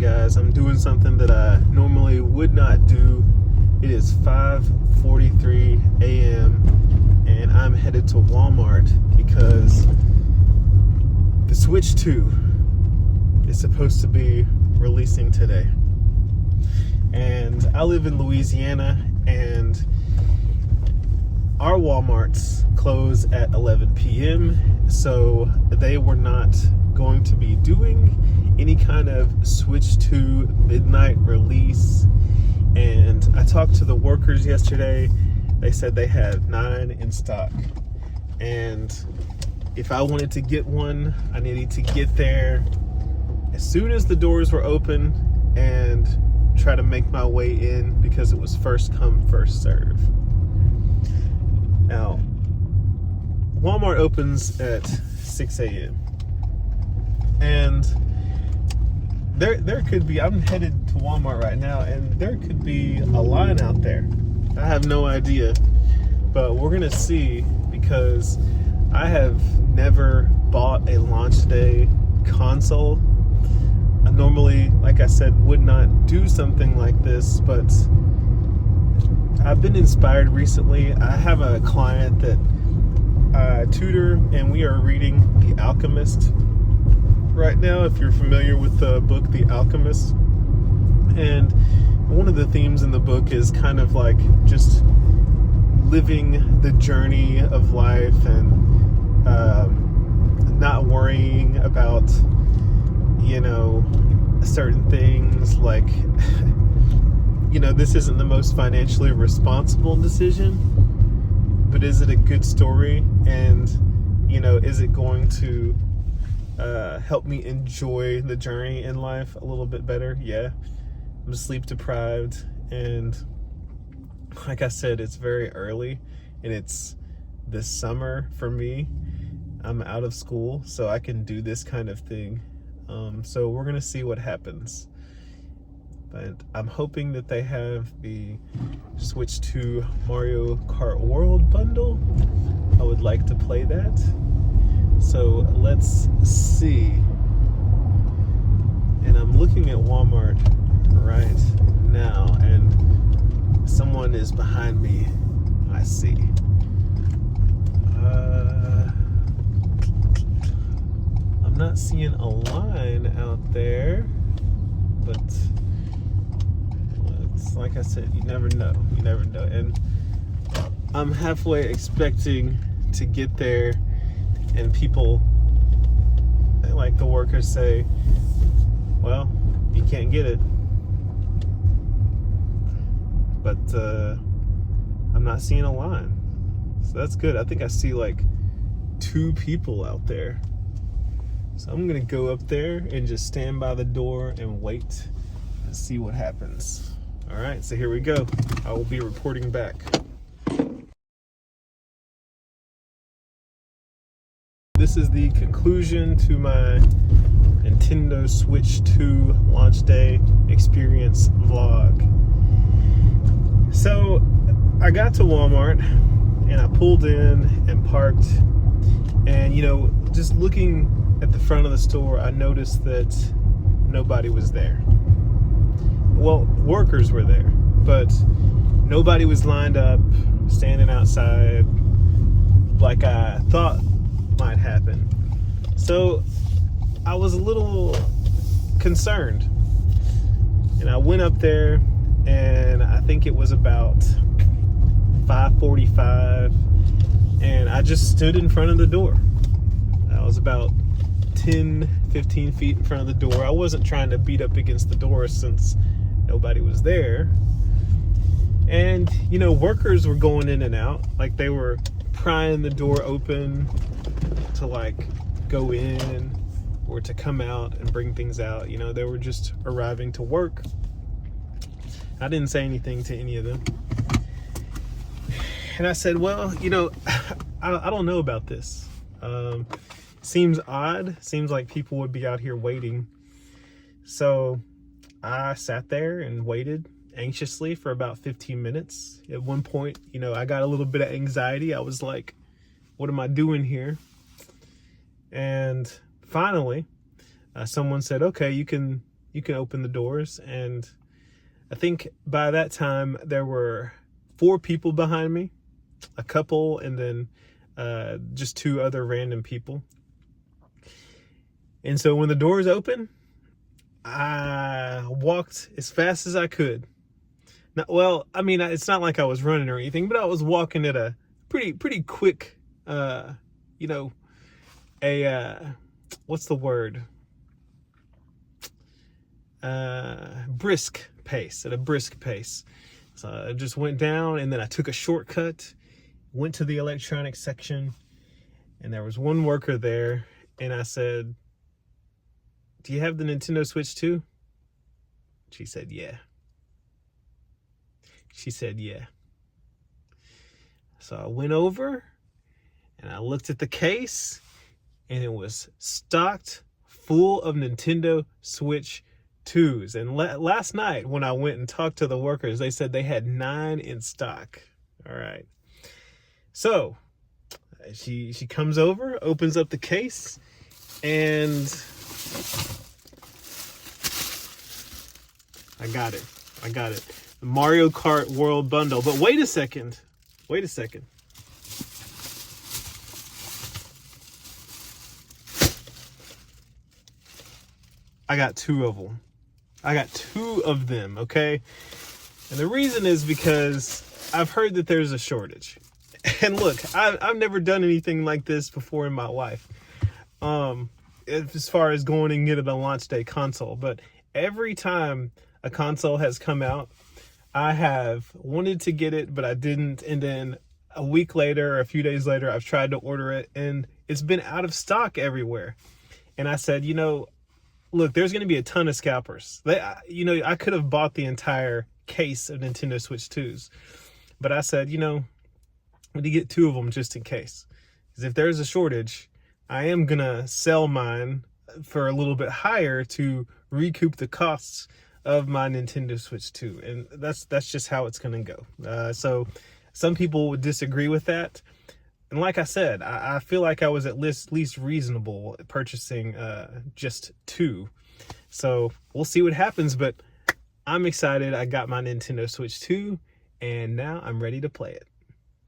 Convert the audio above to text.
guys, I'm doing something that I normally would not do. It is 5:43 a.m. and I'm headed to Walmart because the Switch 2 is supposed to be releasing today. And I live in Louisiana, and our Walmarts close at 11 p.m. So they were not going to be doing any kind of Switch 2 midnight release. And I talked to the workers yesterday. They said they had 9 in stock. And if I wanted to get one, I needed to get there as soon as the doors were open and try to make my way in because it was first come, first serve. Now, Walmart opens at 6 a.m. And there could be, I'm headed to Walmart right now, and there could be a line out there. I have no idea, but we're gonna see, because I have never bought a launch day console. I normally, like I said, would not do something like this, but I've been inspired recently. I have a client that I tutor, and we are reading The Alchemist right now, if you're familiar with the book The Alchemist. And one of the themes in the book is kind of like just living the journey of life and not worrying about, certain things, like this isn't the most financially responsible decision, but is it a good story? And is it going to help me enjoy the journey in life a little bit better? Yeah, I'm sleep deprived, and like I said, it's very early, and it's this summer for me. I'm out of school, so I can do this kind of thing. So we're gonna see what happens, but I'm hoping that they have the Switch 2 Mario Kart World bundle. I would like to play that. So let's see. And I'm looking at Walmart right now, and someone is behind me. I see. I'm not seeing a line out there, but it's like I said, you never know. You never know. And I'm halfway expecting to get there, and people, like the workers, say, well, you can't get it. But I'm not seeing a line, so that's good. I think I see like 2 people out there, so I'm gonna go up there and just stand by the door and wait and see what happens. All right, so here we go. I will be reporting back. This is the conclusion to my Nintendo Switch 2 launch day experience vlog. So I got to Walmart and I pulled in and parked, and just looking at the front of the store, I noticed that nobody was there. Well, workers were there, but nobody was lined up, standing outside like I thought might happen. So I was a little concerned, and I went up there, and I think it was about 5:45, and I just stood in front of the door. I was about 10-15 feet in front of the door. I wasn't trying to beat up against the door since nobody was there. And workers were going in and out, like they were prying the door open to like go in or to come out and bring things out. They were just arriving to work. I didn't say anything to any of them. And I said, well, I don't know about this. Seems odd. Seems like people would be out here waiting. So I sat there and waited anxiously for about 15 minutes. At one point, I got a little bit of anxiety. I was like, what am I doing here? And finally, someone said, okay, you can you can open the doors. And I think by that time there were 4 people behind me, a couple, and then just 2 other random people. And so when the doors open, I walked as fast as I could. Now, well, I mean, it's not like I was running or anything, but I was walking at a pretty quick, what's the word? Brisk pace, at a brisk pace. So I just went down, and then I took a shortcut, went to the electronics section, and there was one worker there, and I said, "Do you have the Nintendo Switch 2? She said, "Yeah." She said, "Yeah." So I went over and I looked at the case, and it was stocked full of Nintendo Switch 2s. And last night when I went and talked to the workers, they said they had 9 in stock. All right. So she comes over, opens up the case, and I got it. The Mario Kart World Bundle. But wait a second. I got 2 of them. Okay? And the reason is because I've heard that there's a shortage. And look, I've never done anything like this before in my life. As far as going and getting a launch day console. But every time a console has come out, I have wanted to get it, but I didn't. And then a week later, or a few days later, I've tried to order it, and it's been out of stock everywhere. And I said, look, there's going to be a ton of scalpers. I could have bought the entire case of Nintendo Switch 2s. But I said, I'm going to get 2 of them just in case. Because if there's a shortage, I am going to sell mine for a little bit higher to recoup the costs of my Nintendo Switch 2. And that's just how it's going to go. So some people would disagree with that. And like I said, I feel like I was at least reasonable purchasing just 2. So we'll see what happens, but I'm excited. I got my Nintendo Switch 2, and now I'm ready to play it.